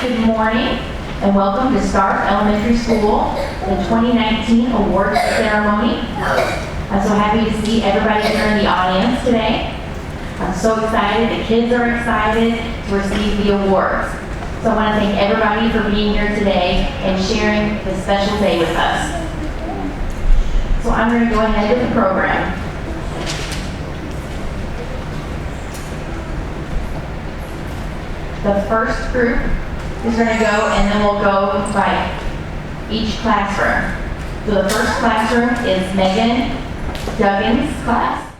Good morning and welcome to Stark Elementary School, the 2019 awards ceremony. I'm so happy to see everybody here in the audience today. I'm so excited, the kids are excited to receive the awards. So I want to thank everybody for being here today and sharing this special day with us. So I'm going to go ahead with the program. The first group is going to go, and then we'll go by each classroom. So the first classroom is Megan Duggan's class.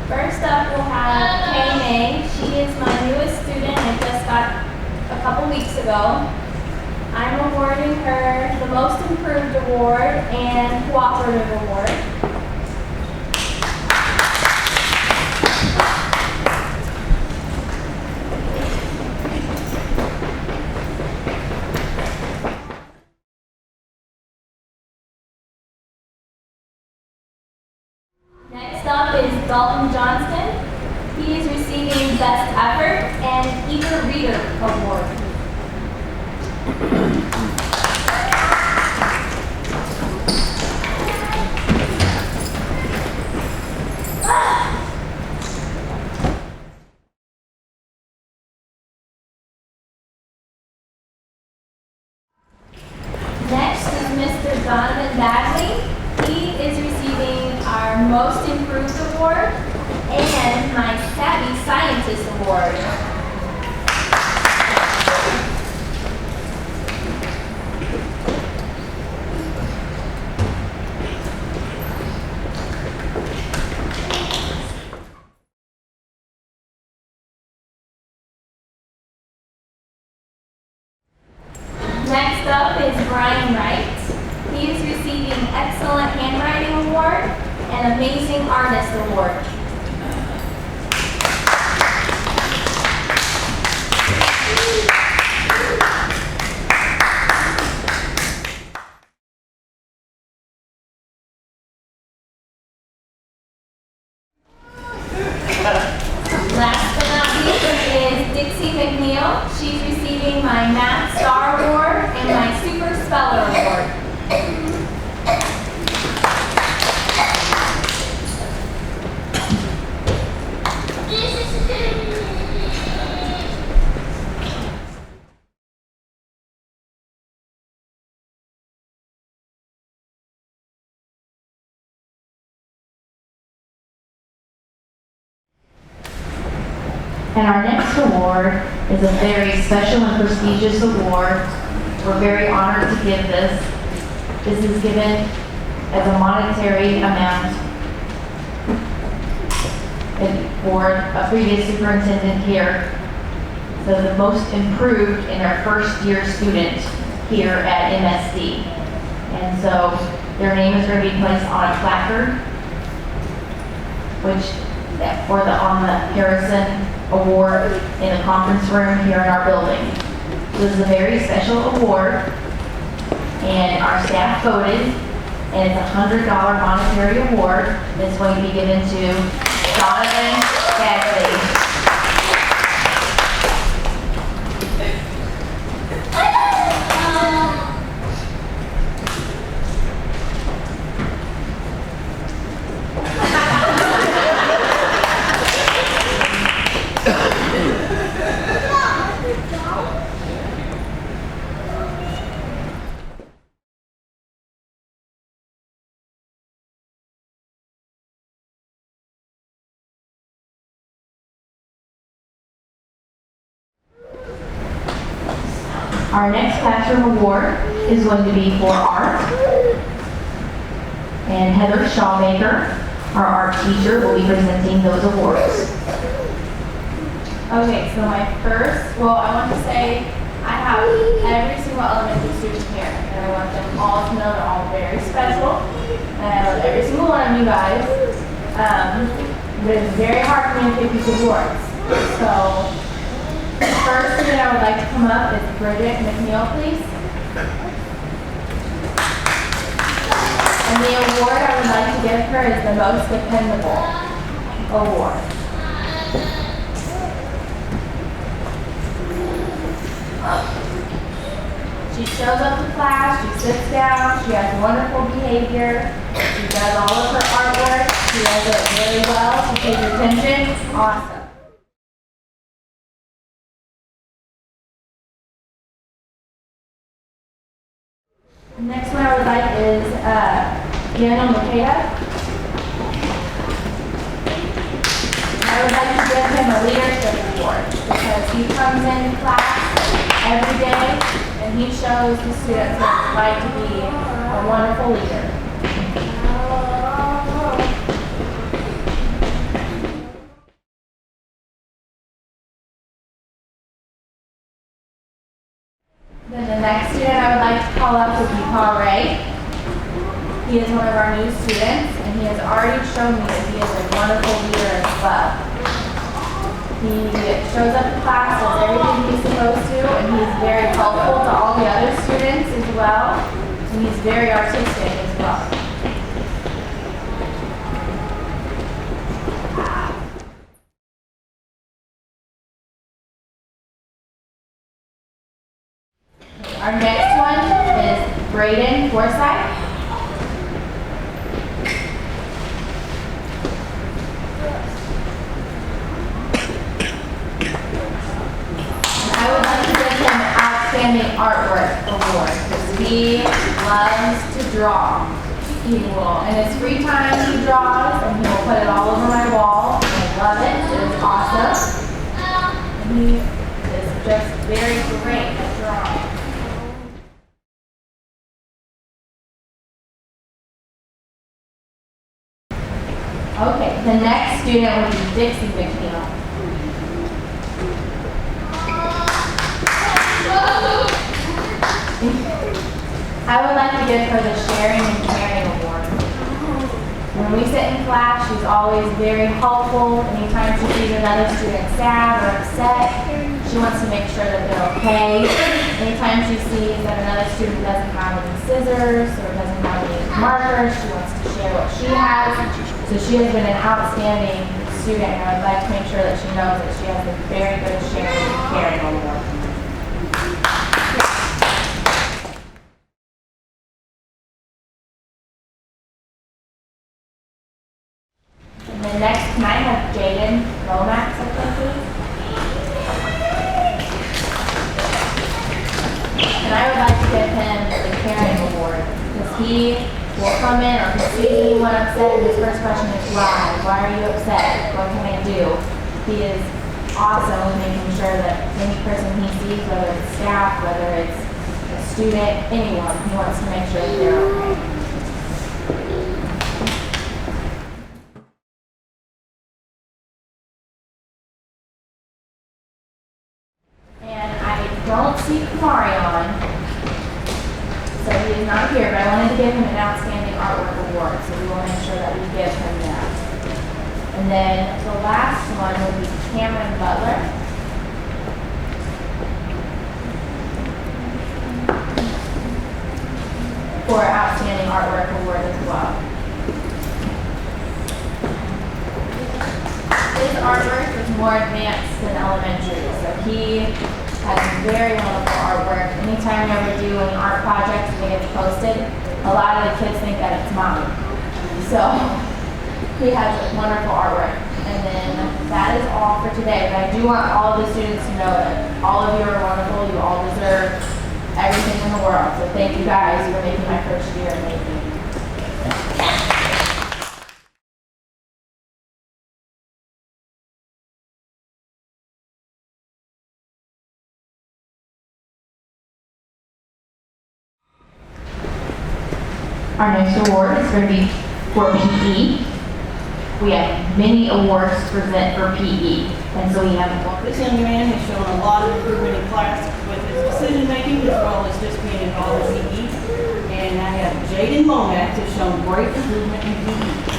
First up, we'll have Kay May. She is my newest student and just got a couple weeks ago. I'm awarding her the Most Improved Award and Cooperative Award. Next up is Dalton Johnston. He is receiving Best Effort and Eager Reader Award. Next is Mr. Donovan Bagley. He is receiving our Most Improved Award and my Savvy Scientist Award. Next up is Brian Wright. He is receiving Excellent Handwriting Award and Amazing Artist Award. Last but not least is Dixie McNeil. She's receiving my Math Star Award and my Super Speller Award. And our next award is a very special and prestigious award. We're very honored to give this. This is given as a monetary amount for a previous superintendent here. So the most improved in our first year student here at MSD. And so their name is going to be placed on a placard, on the Harrison Award in the conference room here in our building. This is a very special award, and our staff voted, and it's a $100 monetary award that's going to be given to Donovan Bagley. Our next classroom award is going to be for art. And Heather Shawmaker, our art teacher, will be presenting those awards. Okay, so I want to say I have every single elementary student here, and I want them all to know they're all very special, and I love every single one of you guys. But it's very hard for me to pick these awards. So the first student I would like to come up is Bridget McNeil, please. And the award I would like to give her is the Most Dependable Award. She shows up to class, she sits down, she has wonderful behavior, she does all of her artwork, she does it really well, she pays attention, awesome. The next one I would like is Daniel Makeda. I would like to give him a leadership award because he comes in class every day and he shows the students what it's like to be a wonderful leader. Then the next student I would like to call up would be Paul Ray. He is one of our new students and he has already shown me that he is a wonderful leader as well. He shows up to class, does everything he's supposed to, and he's very helpful to all the other students as well. And he's very artistic as well. Our next one is Braden Forsyth. I would like to give him an Outstanding Artwork Award because he loves to draw. He will, in his free time, he draws and he will put it all over my wall. I love it. It is awesome. And he is just very great at drawing. Okay, the next student will be Dixie McNeil. I would like to give her the Sharing and Caring Award. When we sit in class, she's always very helpful. Anytime she sees another student sad or upset, she wants to make sure that they're okay. Anytime she sees that another student doesn't have any scissors or doesn't have any markers, she wants to share what she has. So she has been an outstanding student, and I would like to make sure that she knows that she has a very good Sharing and Caring Award. And then next, can I have Jaden Lomax up there, please? And I would like to give him the Caring Award because he will come in or he'll see anyone upset and his first question is why? Why are you upset? What can I do? He is awesome with making sure that any person he sees, whether it's staff, whether it's a student, anyone, he wants to make sure that they're okay. And I don't see Kamarion. So he is not here, but I wanted to give him an Outstanding Artwork Award, so we will make sure that we give him that. And then the last one would be Cameron Butler. For Outstanding Artwork Award as well. His artwork is more advanced than elementary, so he has very wonderful artwork. Anytime we ever do any art projects and it gets posted, a lot of the kids think that it's mommy. So he has wonderful artwork. And then that is all for today. But I do want all of the students to know that all of you are wonderful. You all deserve everything in the world. So thank you guys for making my first year amazing. Our next award is going to be for PE. We have many awards to present for PE, and so we have. This young man has shown a lot of improvement in class with his decision making as well as just being involved in PE. And I have Jaden Lomax has shown great improvement in PE.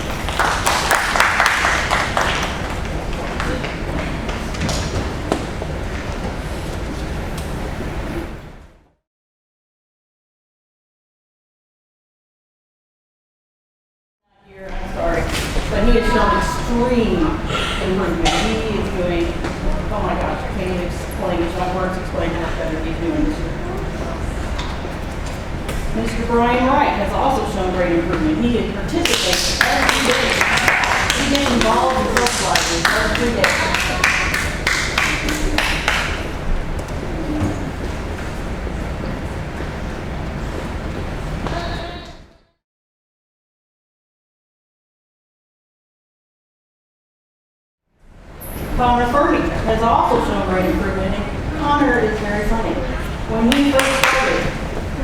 words explain how much better he's doing this year. Mr. Brian Wright has also shown great improvement. He participates every day. He gets involved in socializing every day. Connor Furby has also shown great improvement, and Connor is very funny. When he first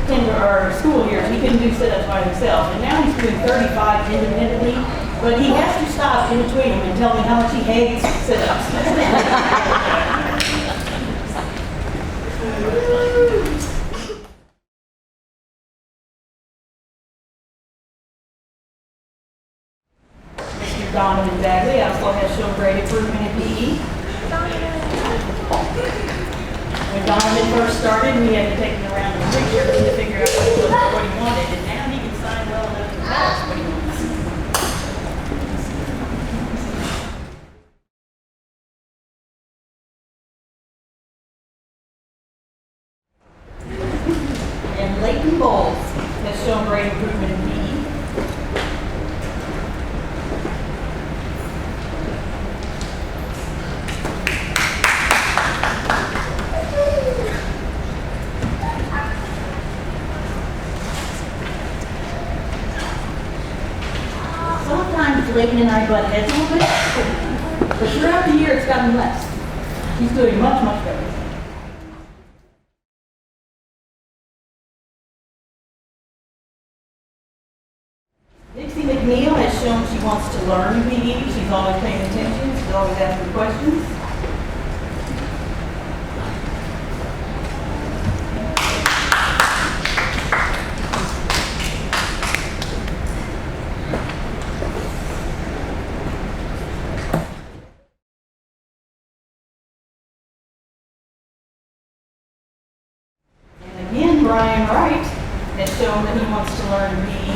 started our school years, he couldn't do sit-ups by himself, and now he's doing 35 independently, but he has to stop in between them and tell me how much he hates sit-ups. Mr. Donovan Bagley also has shown great improvement in PE. When Donovan first started, we had to take him around the pictures to figure out what he wanted, and now he can sign well enough to tell us what he wants. And Leighton Bowles has shown great improvement in PE. Sometimes Leighton and I butt heads a little bit, but throughout the year it's gotten less. He's doing much, much better. Dixie McNeil has shown she wants to learn PE. She's always paying attention. She's always asking questions. And again, Brian Wright has shown that he wants to learn PE.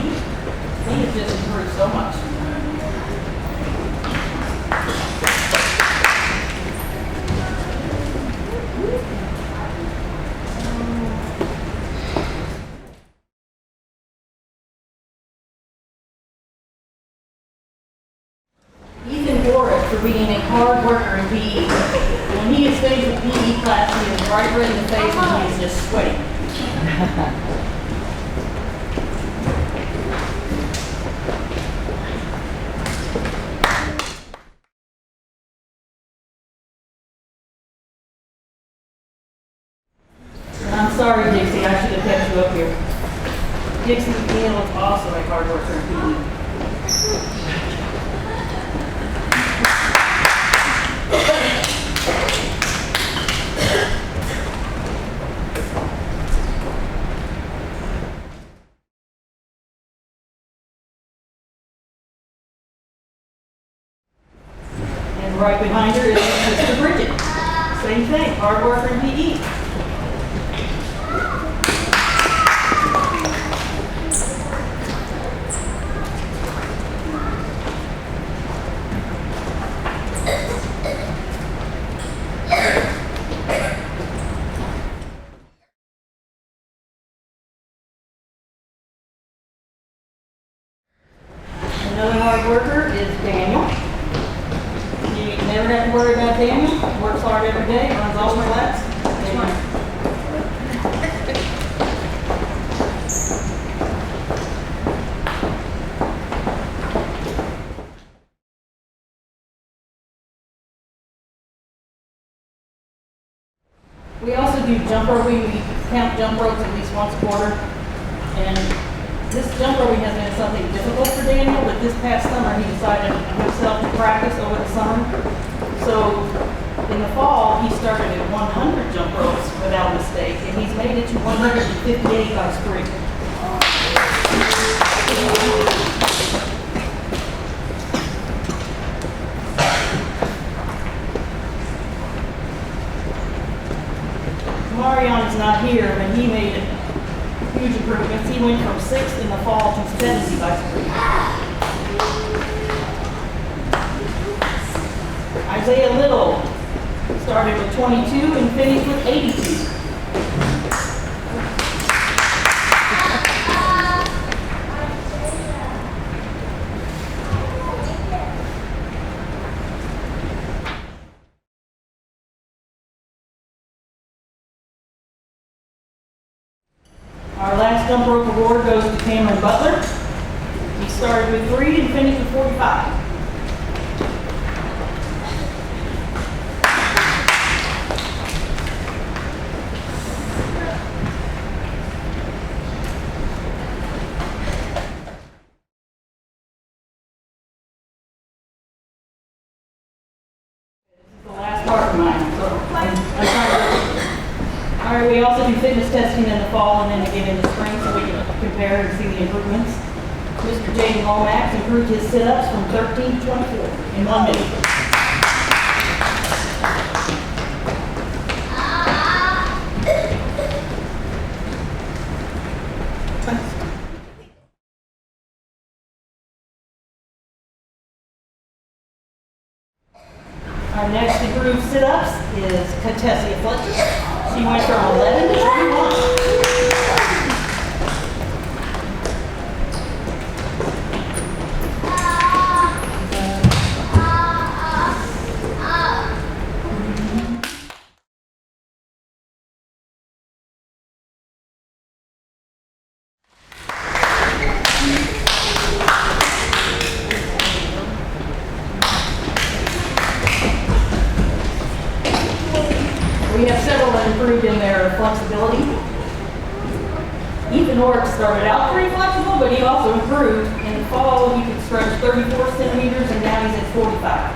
He has just improved so much. Ethan Warwick for being a hard worker in PE. When he is finished with PE class, he is bright red in the face and he is just sweating. I'm sorry, Dixie, I should have kept you up here. Dixie McNeil is also a hard worker in PE. And right behind her is Mr. Bridget. Same thing, hard worker in PE. Another hard worker is Daniel. You never have to worry about Daniel. Works hard every day, runs all the laps. We also do jump rope. We count jump ropes at least once a quarter. And this jump roping has been something difficult for Daniel, but this past summer he decided himself to practice over the summer. So in the fall he started at 100 jump ropes without mistake, and he's made it to 158 by spring. Marion is not here, but he made it. Huge improvements. He went from 6th in the fall to 70 by spring. Isaiah Little Started with 22 and finished with 82. Our last jump rope award goes to Cameron Butler. He started with 3 and finished with 45. The last part of mine, so I'm trying to. All right, we also do fitness testing in the fall and then again in the spring so we can compare and see the improvements. Mr. Jaden Lomax improved his sit-ups from 13 to 24 in 1 minute. Our next improved sit-ups is Contessia Fletcher. She went from 11 to 21. We have several that improved in their flexibility. Ethan Orr started out pretty flexible, but he also improved. In the fall, he could stretch 34 centimeters, and now he's at 45.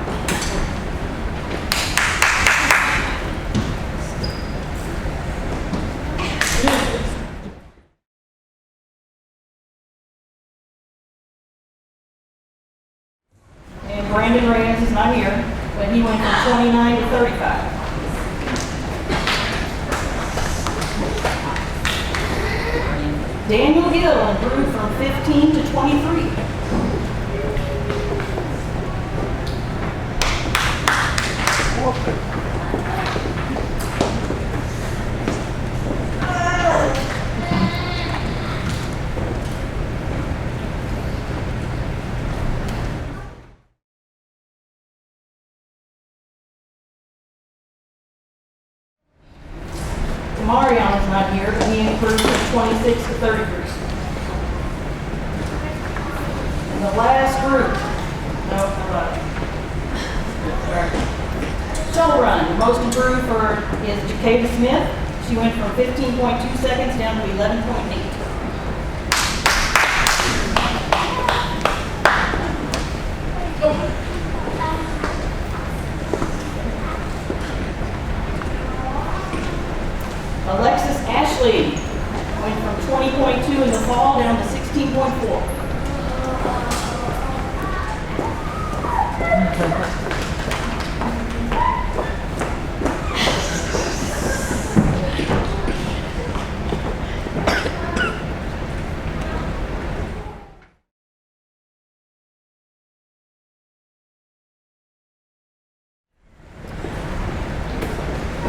And Brandon Reyes is not here, but he went from 29 to 35. Daniel Gill improved from 15 to 23. Marion is not here, but he improved from 26 to 33. And the last group, shuttle run, the most improved is Jacada Smith. She went from 15.2 seconds down to 11.8. Alexis Ashley went from 20.2 in the fall down to 16.4.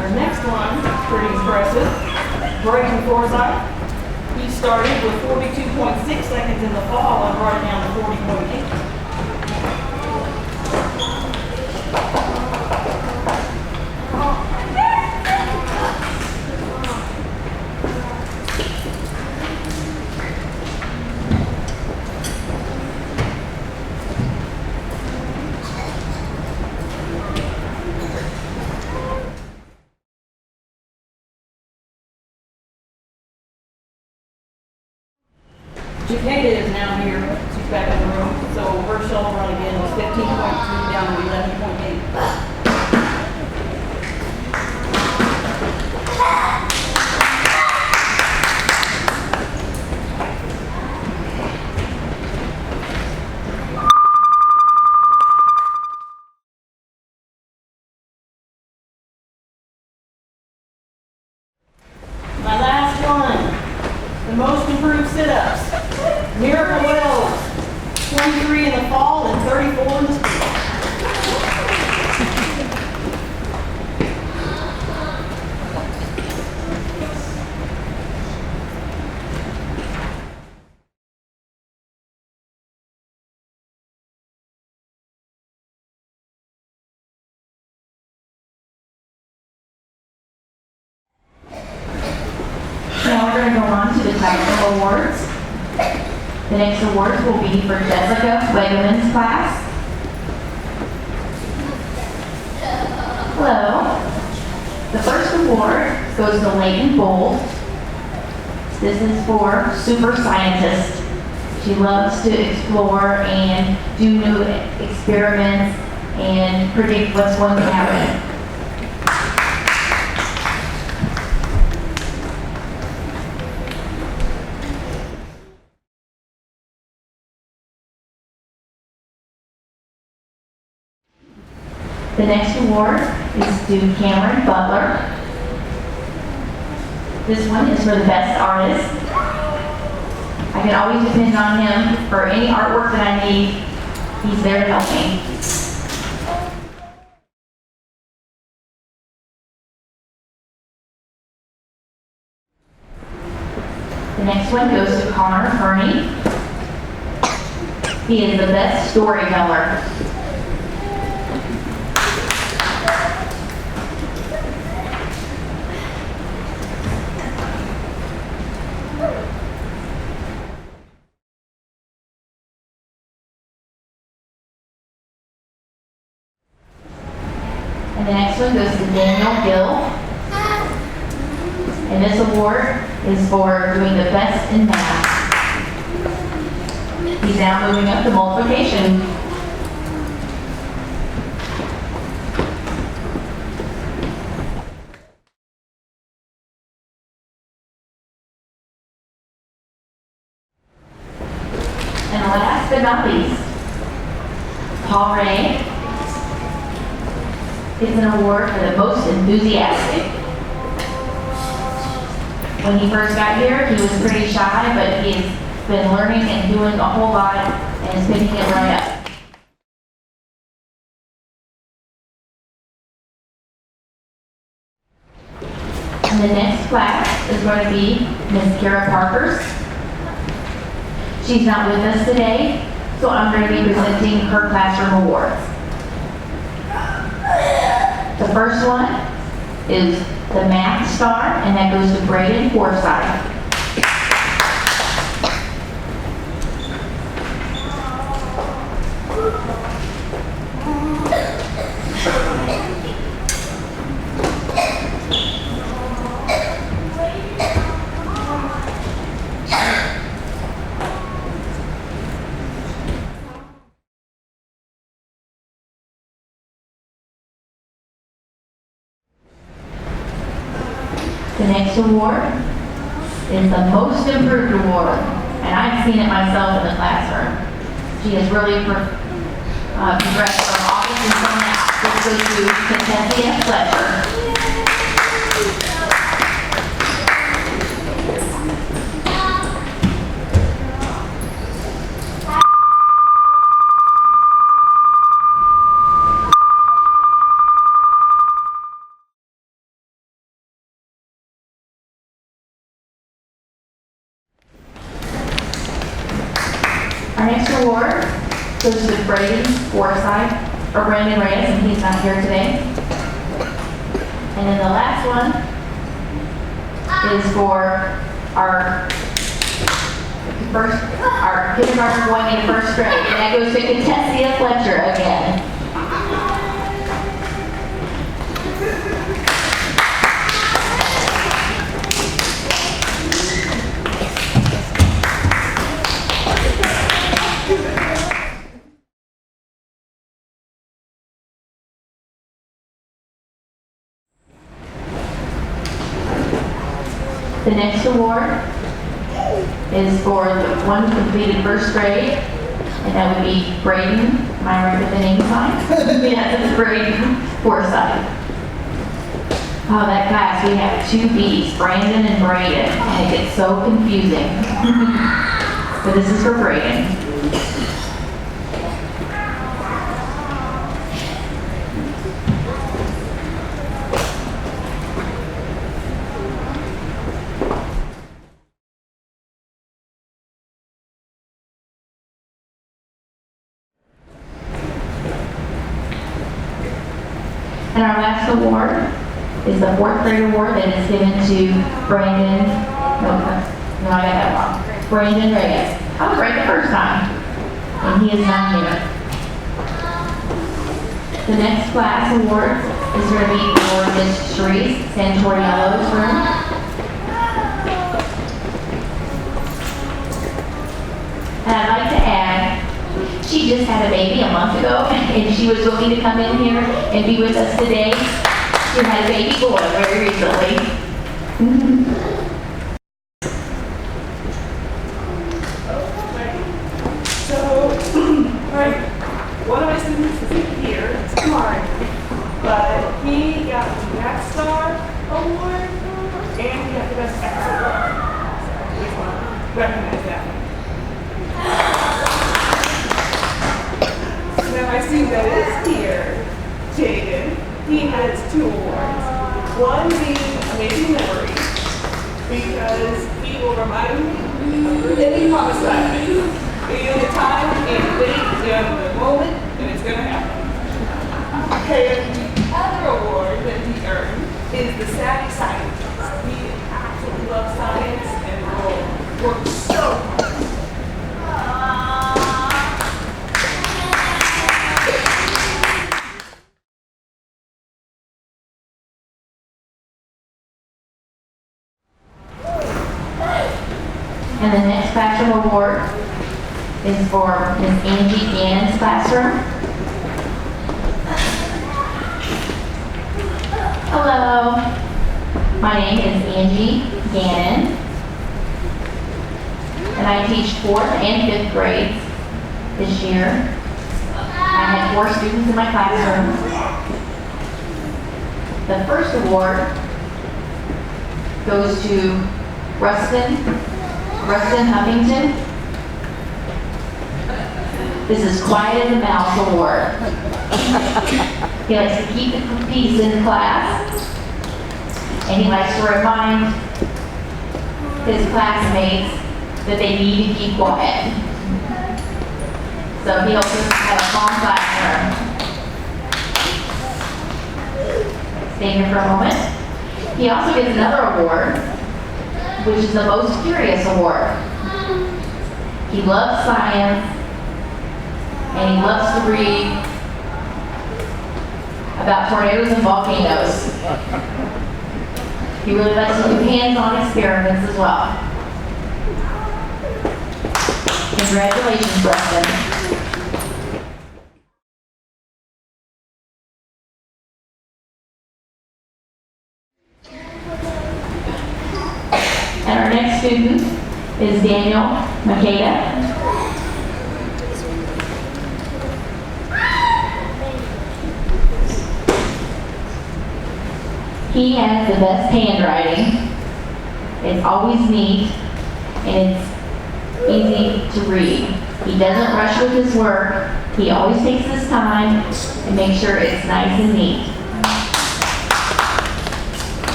Our next one, pretty impressive. Braden Forsyth. He started with 42.6 seconds in the fall and brought it down to 40.8. Jacada is now here. She's back in the room. So her shuttle run again was 15.2 down to 11.8. My last one, the most improved sit-ups. Miracle Wells, 23 in the fall and 34 in the spring. going to go on to the classroom awards. The next awards will be for Jessica Wegeman's class. Hello. The first award goes to Layton Bold. This is for super scientist. She loves to explore and do new experiments and predict what's going to happen. The next award is to Cameron Butler. This one is for the best artist. I can always depend on him for any artwork that I need. He's there to help me. The next one goes to Connor Fernie. He is the best storyteller. And the next one goes to Daniel Gill. And this award is for doing the best in math. He's now moving up to multiplication. And last but not least, Paul Ray. It's an award for the most enthusiastic. When he first got here, he was pretty shy, but he's been learning and doing a whole lot and is picking it right up. And the next class is going to be Miss Kara Parker's. She's not with us today, so I'm going to be presenting her classroom awards. The first one is the Math Star, and that goes to Braden Forsyth. The next award is the Most Improved Award, and I've seen it myself in the classroom. She has really progressed from August until now. This goes to Kentucky Fletcher. Our next award goes to Braden Forsyth, or Brandon Reyes, and he's not here today. And then the last one is for our kindergarten going into first grade, and that goes to Contessia Fletcher again. The next award is for the one who completed first grade, and that would be Braden. Am I right with the name sign? Yes, it's Braden Forsyth. Oh, that class, we have two B's, Brandon and Braden, and it gets so confusing. But this is for Braden. And our last award is the fourth grade award that is given to Brandon No, no, I got that wrong. Brandon Reyes. I was right the first time. And he is not here. The next class award is going to be for Miss Sharice Santoriello's room. And I'd like to add, she just had a baby a month ago, and she was willing to come in here and be with us today. She had a baby boy very recently. One of my students isn't here, it's Kamari, but he got the Black Star Award and he got the Best Actor Award. So I just want to recognize that one. Now my student that is here, Jaden, he has 2 awards. One being Amazing Memory, because he will remind me of any promise that I made. In the time and date and the moment, and it's going to happen. And the other award that he earned is the Savvy Scientist. He absolutely loves science and will work so hard. And the next classroom award is for Ms. Angie Gannon's classroom. Hello, my name is Angie Gannon, and I teach 4th and 5th grades this year. I had 4 students in my classroom. The first award goes to Rustin Huffington. This is Quiet as a Mouse Award. He likes to keep the peace in class, and he likes to remind his classmates that they need to keep quiet. So he helps us have a calm classroom. Stay here for a moment. He also gets another award, which is the Most Curious Award. He loves science, and he loves to read about tornadoes and volcanoes. He really likes to do hands-on experiments as well. Congratulations, Preston. And our next student is Daniel Makeda. He has the best handwriting. It's always neat, and it's easy to read. He doesn't rush with his work. He always takes his time and makes sure it's nice and neat.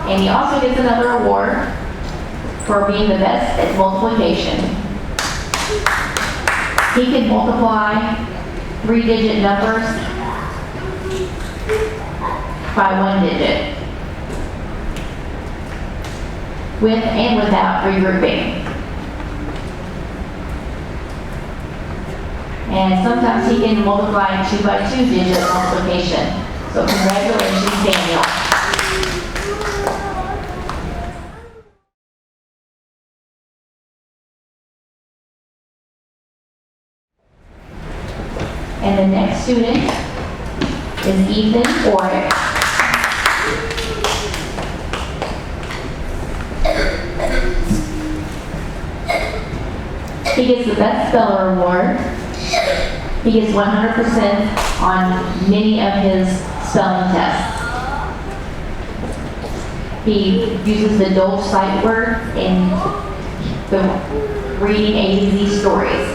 And he also gets another award for being the best at multiplication. He can multiply 3-digit numbers by 1 digit, with and without regrouping. And sometimes he can multiply 2 by 2 digit multiplication. So congratulations, Daniel. And the next student is Ethan Orrick. He gets the Best Speller Award. He gets 100% on many of his spelling tests. He uses the Dolch sight word in the reading A to Z stories.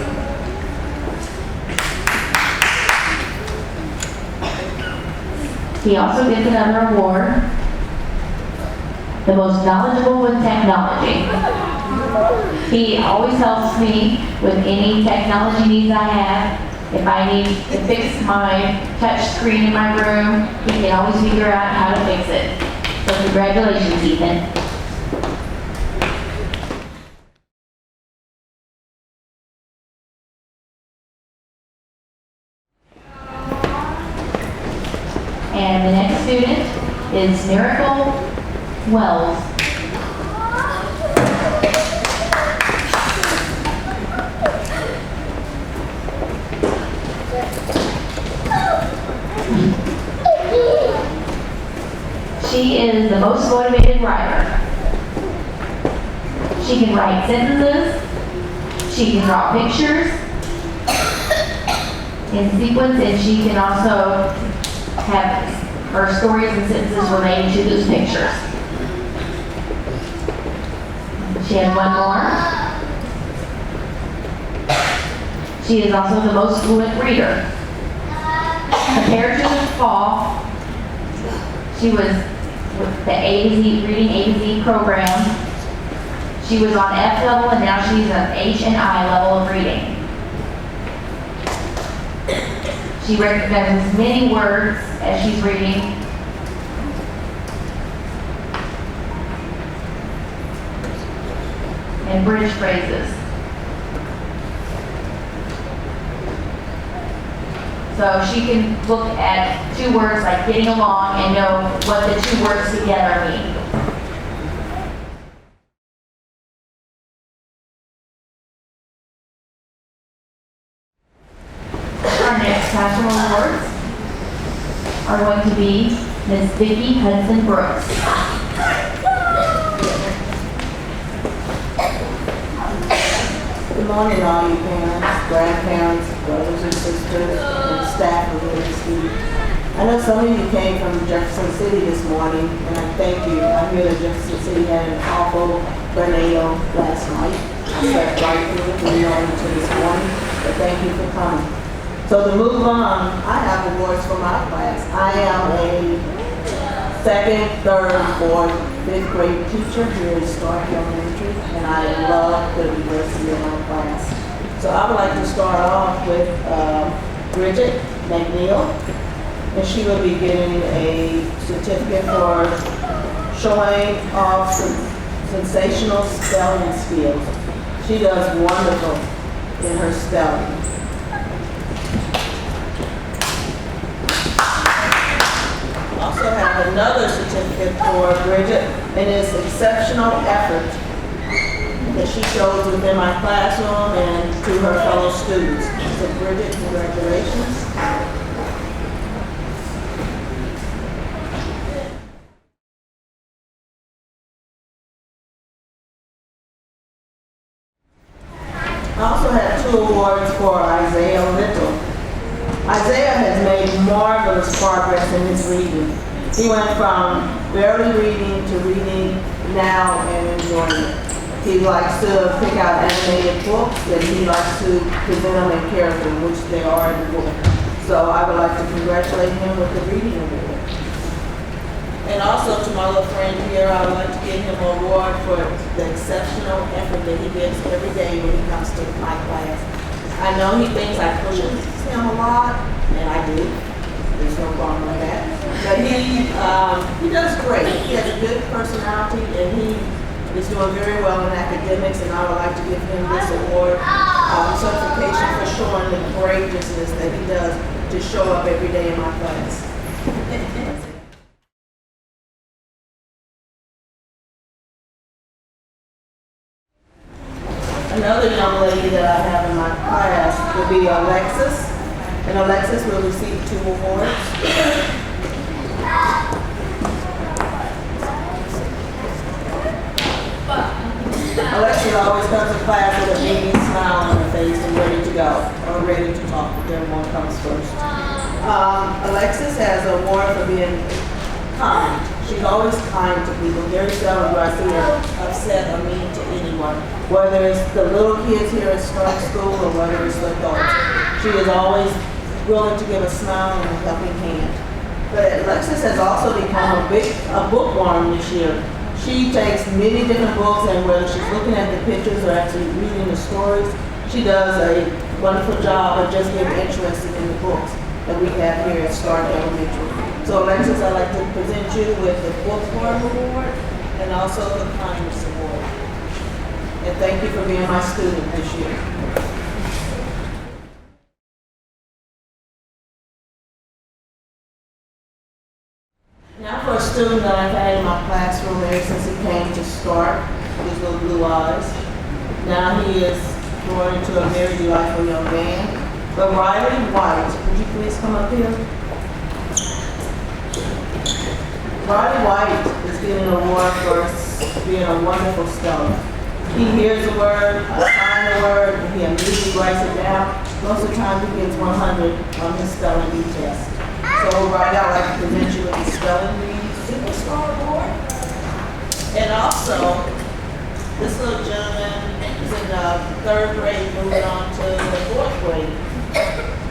He also gets another award, the most knowledgeable with technology. He always helps me with any technology needs I have. If I need to fix my touch screen in my room, he can always figure out how to fix it. So congratulations, Ethan. Miracle Wells. She is the most motivated writer. She can write sentences. She can draw pictures in sequence, and she can also have her stories and sentences related to those pictures. She has one more. She is also the most fluent reader. Compared to the fall, she was with the A to Z, reading A to Z program. She was on F level, and now she's on H and I level of reading. She recognizes many words as she's reading. And bridge phrases. So she can look at two words like getting along and know what the two words together mean. Our next classroom awards are going to be Miss Vicki Hudson Brooks. Good morning, all you parents, grandparents, brothers and sisters, and staff of MSD. I know some of you came from Jefferson City this morning, and I thank you. I hear that Jefferson City had an awful tornado last night. I slept right through it until this morning, but thank you for coming. So to move on, I have awards for my class. I am a second, third, fourth, fifth grade teacher here at Stark Elementary, and I love the diversity of my class. So I would like to start off with Bridget McNeil, and she will be getting a certificate for showing off sensational spelling skills. She does wonderful in her spelling. Also have another certificate for Bridget, and it's exceptional effort that she shows within my classroom and to her fellow students. So Bridget, congratulations. I also have 2 awards for Isaiah Little. Isaiah has made marvelous progress in his reading. He went from barely reading to reading now and enjoying it. He likes to pick out animated books, and he likes to present them in character, which they are in the book. So I would like to congratulate him with the reading award. And also to my little friend here, I would like to give him an award for the exceptional effort that he gives every day when he comes to my class. I know he thinks I push him a lot, and I do. There's no problem with that. But he does great. He has a good personality, and he is doing very well in academics, and I would like to give him this award, certification for showing the courageousness that he does to show up every day in my class. Another young lady that I have in my class will be Alexis, and Alexis will receive 2 awards. Alexis always comes to class with a big smile on her face and ready to go, or ready to talk, whichever one comes first. Alexis has an award for being kind. She's always kind to people. Very seldom do I see her upset or mean to anyone, whether it's the little kids here at Stark School or whether it's the adults. She is always willing to give a smile and a helping hand. But Alexis has also become a bookworm this year. She takes many different books, and whether she's looking at the pictures or actually reading the stories, she does a wonderful job of just getting interested in the books that we have here at Stark Elementary. So Alexis, I'd like to present you with the Bookworm Award and also the Kindness Award. And thank you for being my student this year. Now for student that I've had in my classroom ever since he came to start, with his little blue eyes. Now he is going into a very delightful young man. But Riley White, would you please come up here? Riley White is getting an award for being a wonderful speller. He hears a word, assigns a word, and he immediately writes it down. Most of the time he gets 100 on his spelling bee test. So Riley, I'd like to present you with the Spelling Bee Superstar Award. And also, this little gentleman is in the 3rd grade, moving on to the 4th grade.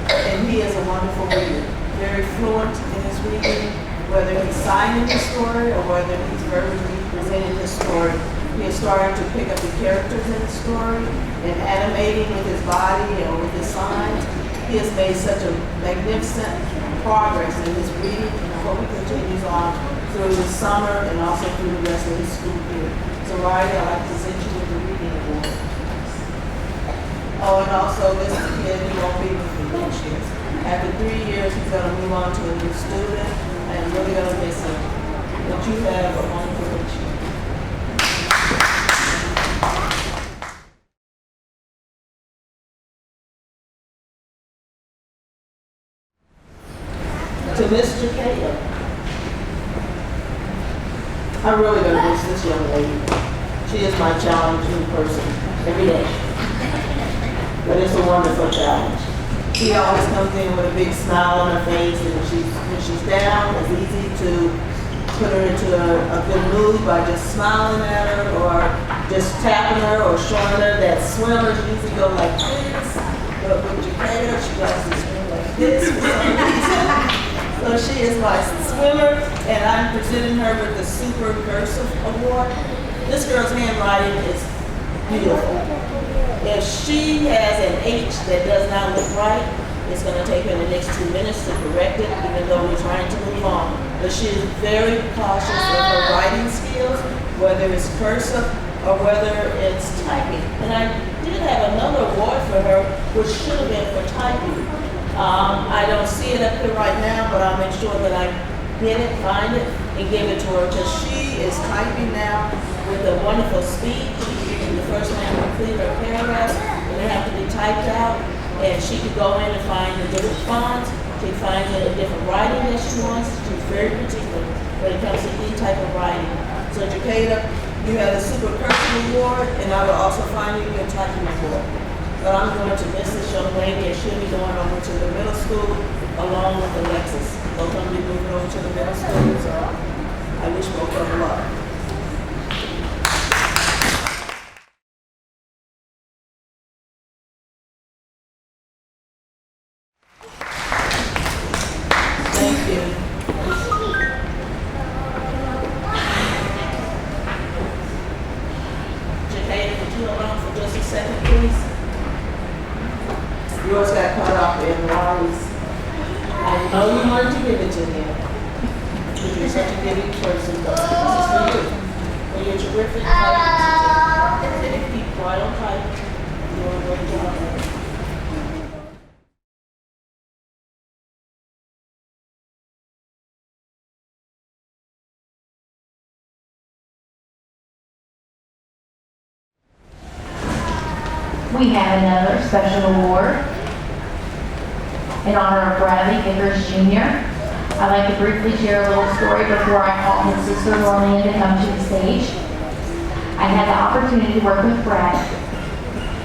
And he is a wonderful reader, very fluent in his reading, whether he's signing the story or whether he's verbally presenting the story. He is starting to pick up the characters in the story and animating with his body or with his signs. He has made such a magnificent progress in his reading, and I hope he continues on through the summer and also through the rest of his school year. So Riley, I'd like to present you with the reading award. Oh, and also this kid, he won't be with me next year. After 3 years, he's going to move on to a new student, and I'm really going to miss him. But you have a wonderful picture. To Miss Jaqueta. I'm really going to miss this young lady. She is my challenging person every day. But it's a wonderful challenge. She always comes in with a big smile on her face, and when she's down, it's easy to put her into a good mood by just smiling at her or just tapping her or showing her that swimmers usually go like this. But with Jaqueta, she likes to swim like this for some reason. So she is my swimmer, and I'm presenting her with the Super Cursive Award. This girl's handwriting is beautiful. If she has an H that does not look right, it's going to take her the next 2 minutes to correct it, even though we're trying to move on. But she is very cautious of her writing skills, whether it's cursive or whether it's typing. And I did have another award for her, which should have been for typing. I don't see it up here right now, but I'll make sure that I get it, find it, and give it to her, because she is typing now with a wonderful speed. The first one to complete her paragraphs, and they have to be typed out, and she can go in and find the different fonts. She finds the different writing that she wants. She's very particular when it comes to any type of writing. So Jaqueta, you have the Super Cursive Award, and I will also find you your typing award. But I'm going to miss this young lady, and she'll be going over to the middle school along with Alexis. Both of them be moving over to the middle school, so I wish both of them luck. Thank you. Jaqueta, could you hold on for just a second, please? Yours got cut off in Riley's. I know you wanted to give it to him. But you're such a giving person. This is for you. For your terrific typing. Keep quiet on typing. You're doing a great job. We have another special award in honor of Bradley Vickers Jr. I'd like to briefly share a little story before I call his sister Lillian to come to the stage. I had the opportunity to work with Brad.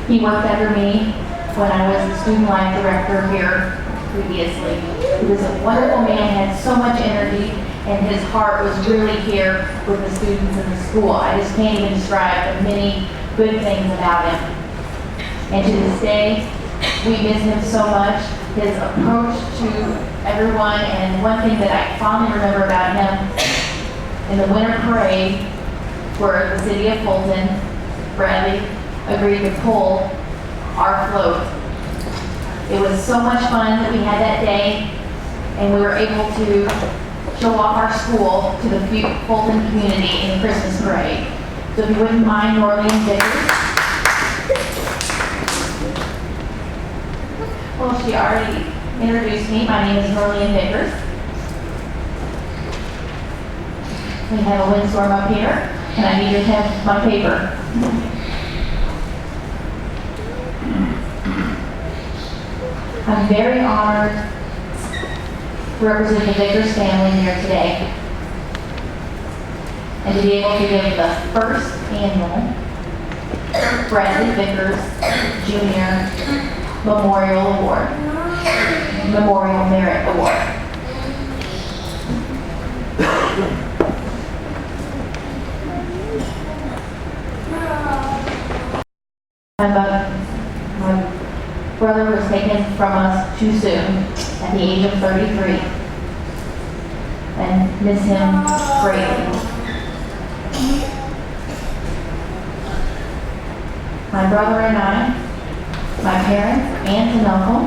He worked under me when I was the student life director here previously. He was a wonderful man, had so much energy, and his heart was really here with the students in the school. I just can't even describe the many good things about him. And to this day, we miss him so much. His approach to everyone, and one thing that I fondly remember about him, in the winter parade for the city of Fulton, Bradley agreed to pull our float. It was so much fun that we had that day, and we were able to show off our school to the Fulton community in the Christmas parade. So if you wouldn't mind, Norlene Vickers. Well, she already introduced me. My name is Norlene Vickers. We have a windstorm up here, and I need to have my paper. I'm very honored to represent the Vickers family here today and to be able to give the first annual Bradley Vickers Jr. Memorial Award, Memorial Merit Award. My brother was taken from us too soon at the age of 33 and miss him greatly. My brother and I, my parents, aunt and uncle,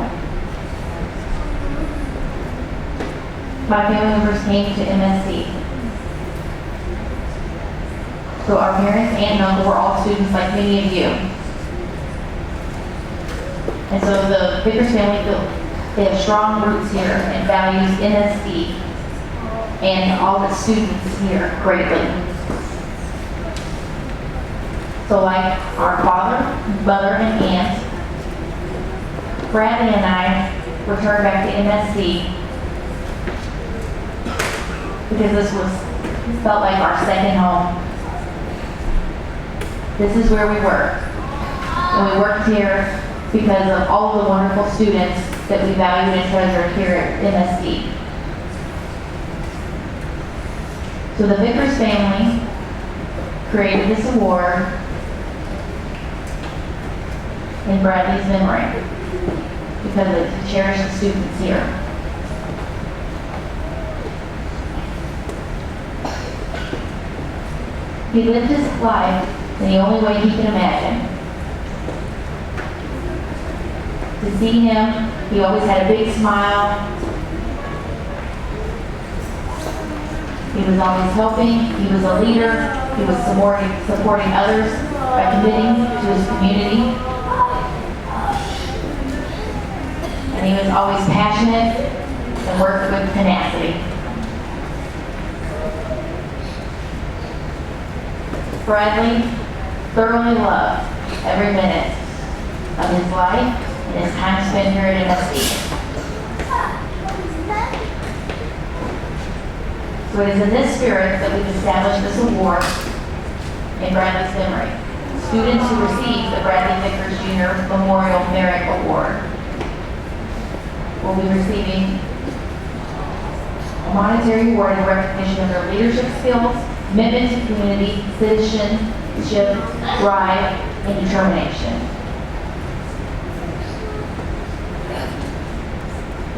my family members came to MSD. So our parents, aunt and uncle were all students like many of you. And so the Vickers family, they have strong roots here and values MSD and all the students here greatly. So like our father, mother, and aunt, Bradley and I returned back to MSD because this felt like our second home. This is where we work. And we worked here because of all of the wonderful students that we valued and treasured here at MSD. So the Vickers family created this award in Bradley's memory because it cherished the students here. He lived his life in the only way he could imagine. To see him, he always had a big smile. He was always helping. He was a leader. He was supporting others by committing to his community. And he was always passionate and worked with tenacity. Bradley thoroughly loved every minute of his life and his time spent here at MSD. So it is in this spirit that we've established this award in Bradley's memory. Students who receive the Bradley Vickers Jr. Memorial Merit Award will be receiving a monetary award in recognition of their leadership skills, commitment to community, citizenship, drive, and determination.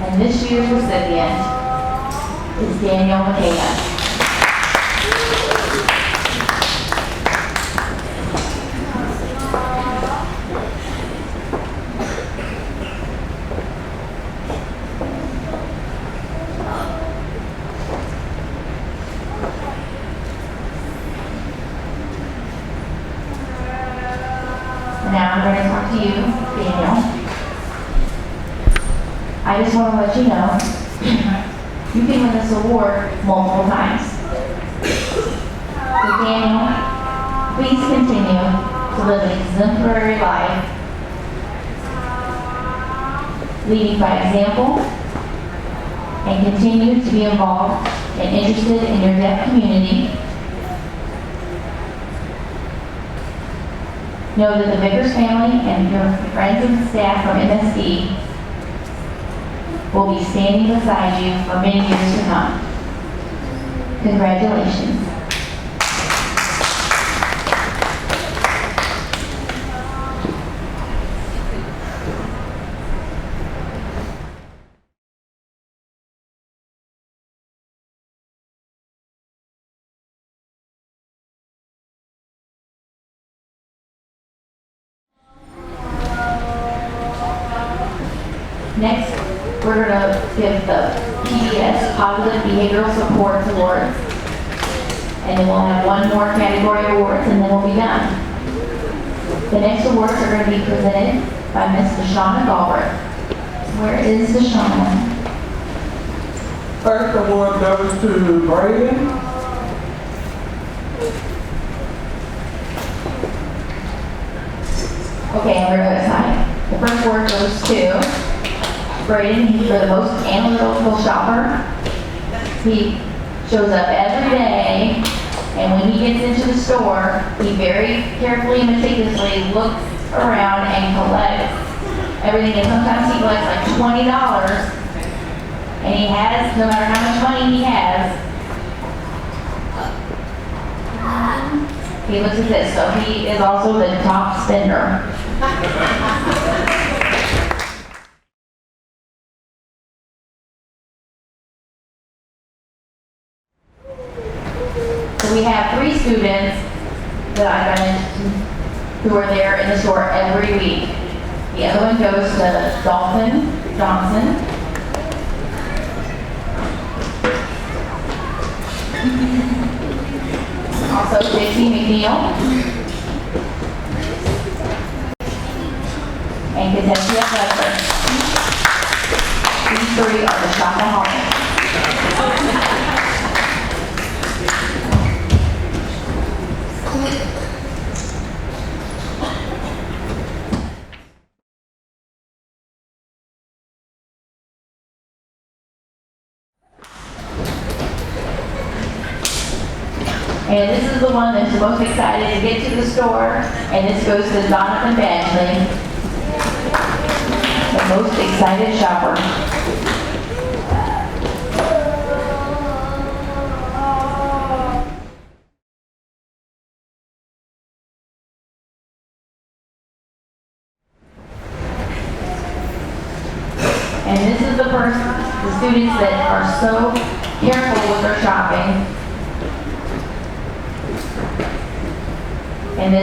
And this year's recipient is Daniel McKay. Now I'm going to talk to you, Daniel. I just want to let you know, you can win this award multiple times. So Daniel, please continue to live an exemplary life, leading by example, and continue to be involved and interested in your deaf community. Know that the Vickers family and your friends and staff from MSD will be standing beside you for many years to come. Congratulations. Next, we're going to give the PBS Positive Behavioral Support Awards. And then we'll have one more category awards and then we'll be done. The next awards are going to be presented by Ms. Deshauna Galbraith. Where is Deshauna? First award goes to Braden. Okay, and we're going to sign. The first word goes to Braden. He's the most analytical shopper. He shows up every day, and when he gets into the store, he very carefully and meticulously looks around and collects everything. And sometimes he collects like $20, and he has, no matter how much money he has, he looks at this. So he is also the top spender. So we have 3 students that I've mentioned who are there in the store every week. The other one goes to Dalton Johnson. Also Dixie McNeil. And Katesia Butler. These 3 are the shopaholics. And this is the one that's the most excited to get to the store, and this goes to Jonathan Badgley, the most excited shopper. And this is the students that are so careful with their shopping. And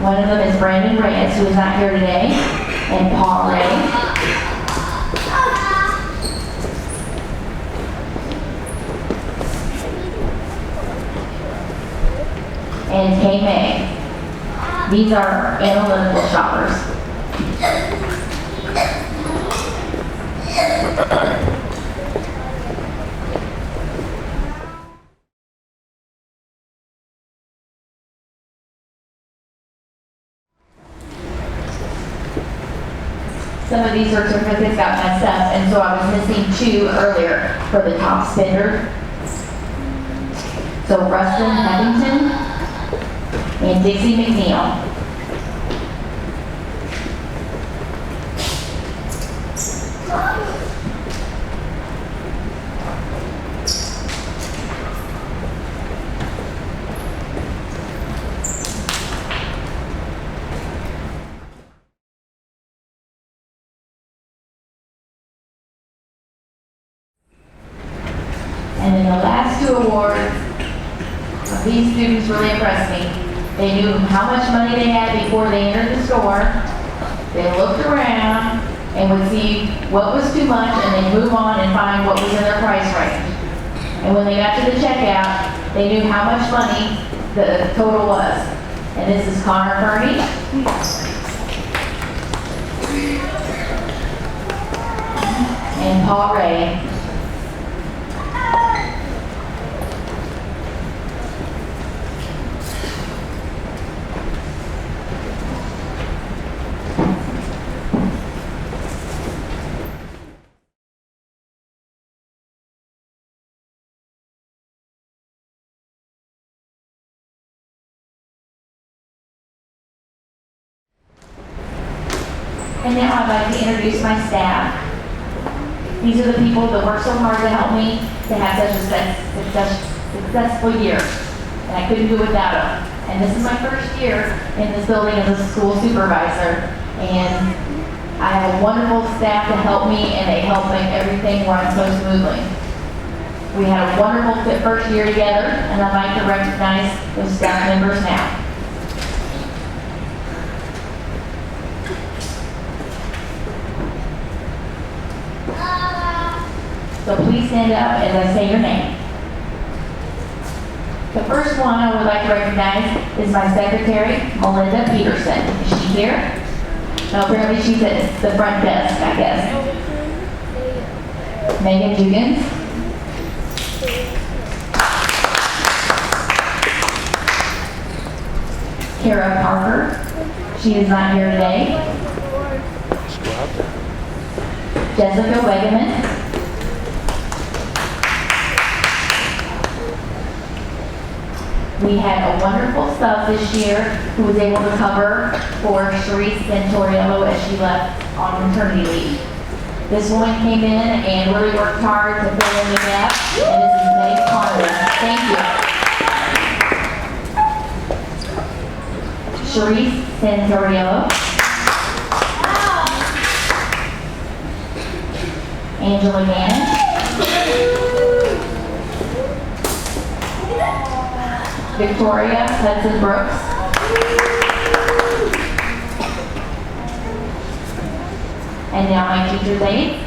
one of them is Brandon Reyes, who is not here today, and Paul Ray. And Kay May. These are analytical shoppers. Some of these certificates got messed up, and so I was missing 2 earlier for the top spender. So Rustin Hevington and Dixie McNeil. And then the last 2 awards, these students really impressed me. They knew how much money they had before they entered the store. They looked around and would see what was too much, and they'd move on and find what was in their price range. And when they got to the checkout, they knew how much money the total was. And this is Connor Purdy. And Paul Ray. And now I'd like to introduce my staff. These are the people that work so hard to help me to have such a successful year. And I couldn't do it without them. And this is my first year in this building as a school supervisor. And I have a wonderful staff to help me, and they help make everything run so smoothly. We had a wonderful first year together, and I'd like to recognize those staff members now. So please stand up as I say your name. The first one I would like to recognize is my secretary, Melinda Peterson. Is she here? No, apparently she's at the front desk, I guess. Megan Dugan. Kara Parker. She is not here today. Jessica Wegeman. We had a wonderful sub this year who was able to cover for Sharice Santoriello as she left on maternity leave. This woman came in and really worked hard to fill in the gap, and this is Meg Conlon. Thank you. Sharice Santoriello. Angela Gannon. Victoria Hudson Brooks. And now my teacher's aides.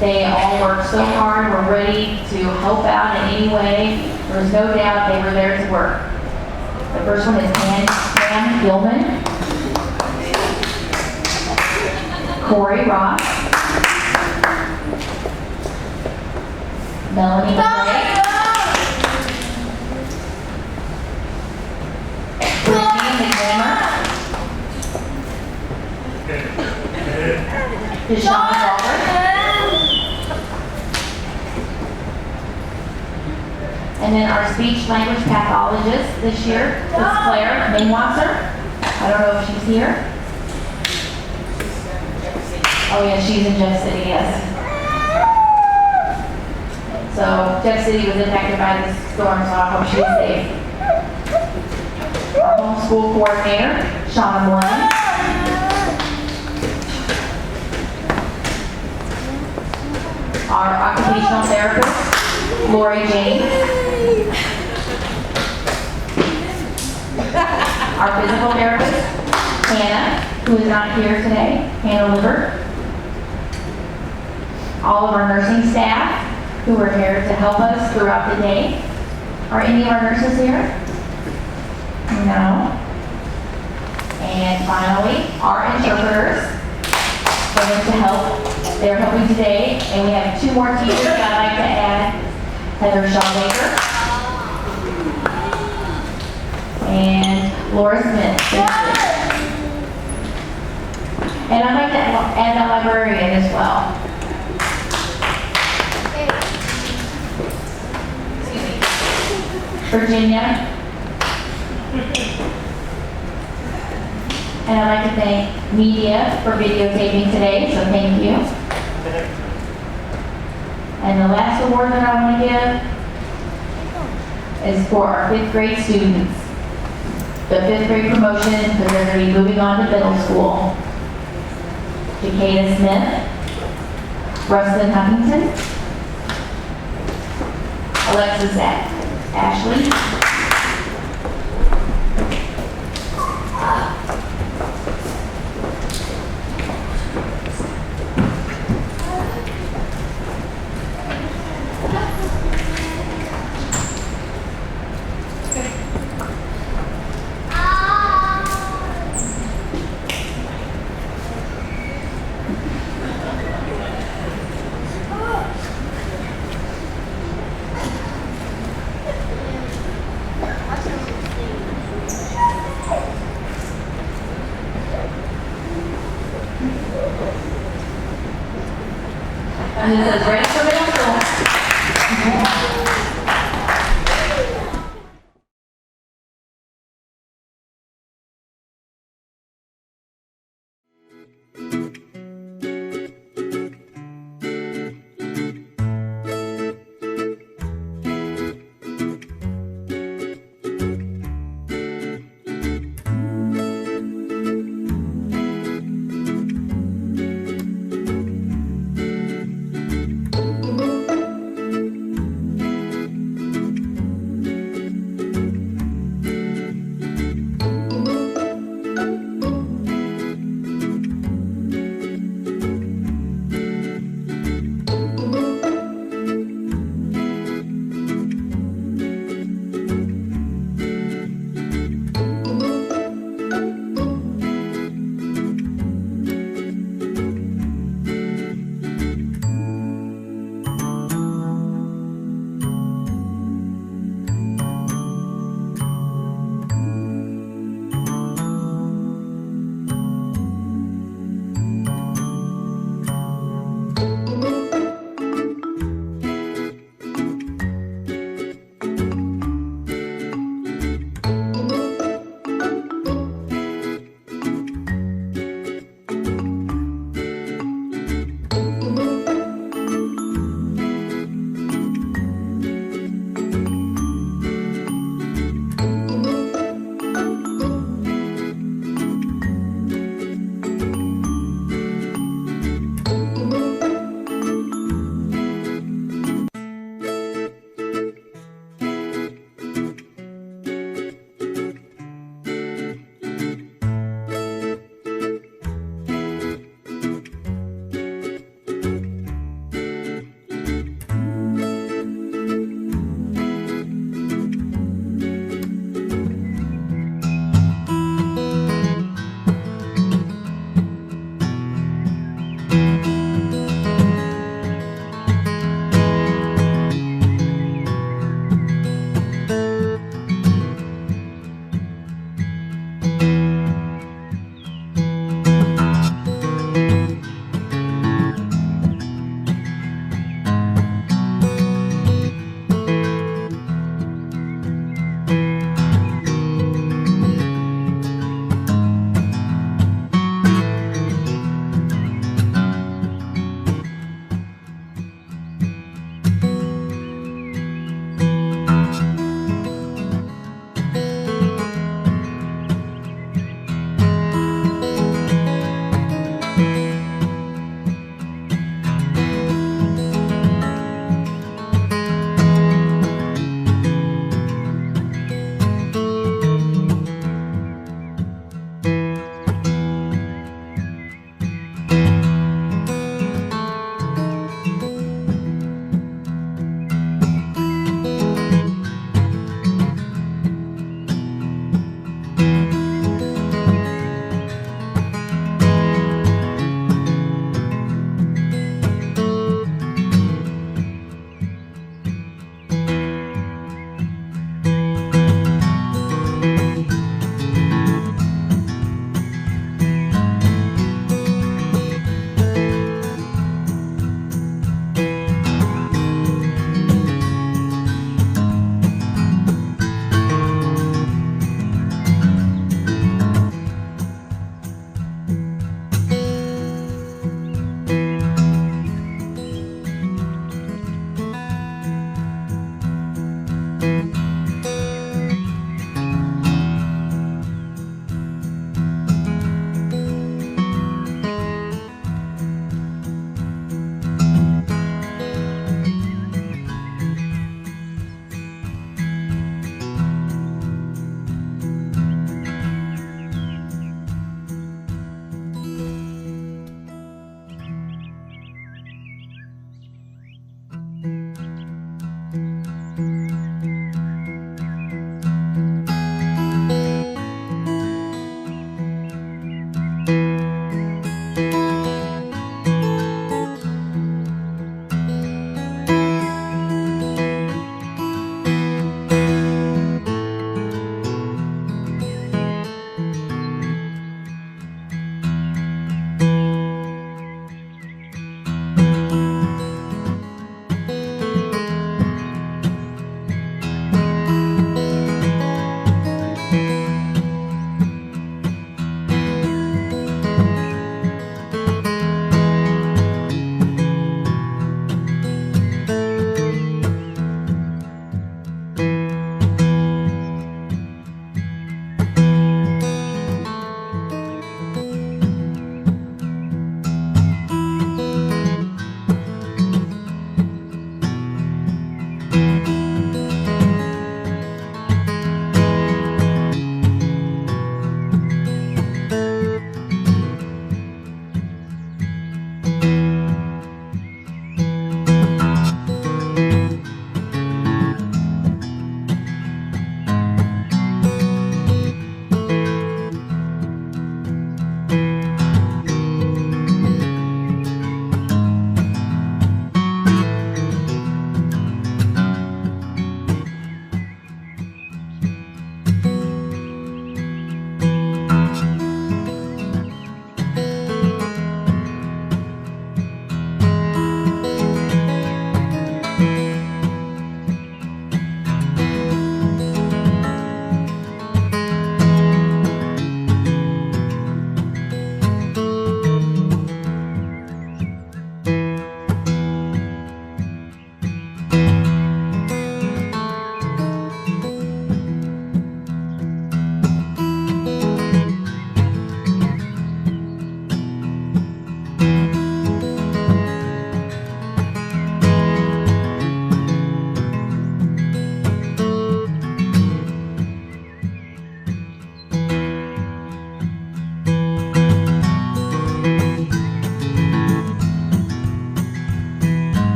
They all worked so hard, were ready to help out in any way. There was no doubt they were there to work. The first one is Pam Gilman, Corey Ross, Melanie McRae, Brittany McNamara, Deshaun Robert, and then our speech language pathologist this year is Claire Mainwasser. I don't know if she's here. Oh yeah, she's in Jeff City, yes. So Jeff City was impacted by this storm, so I hope she's safe. Our homeschool coordinator, Shauna Moore. Our occupational therapist, Lori James. Our physical therapist, Hannah, who is not here today, Hannah Liver. All of our nursing staff who are here to help us throughout the day. Are any of our nurses here? No. And finally, our interpreters going to help. They're helping today, and we have two more teachers that I'd like to add. Heather Shawbaker and Laura Smith. And I'd like to add the librarian as well. Virginia. And I'd like to thank media for videotaping today, so thank you. And the last award that I want to give is for our 5th grade students. The 5th grade promotion, because they're going to be moving on to middle school. Jacada Smith, Rustin Huntington, Alexis Ashley, and this is ready for middle school.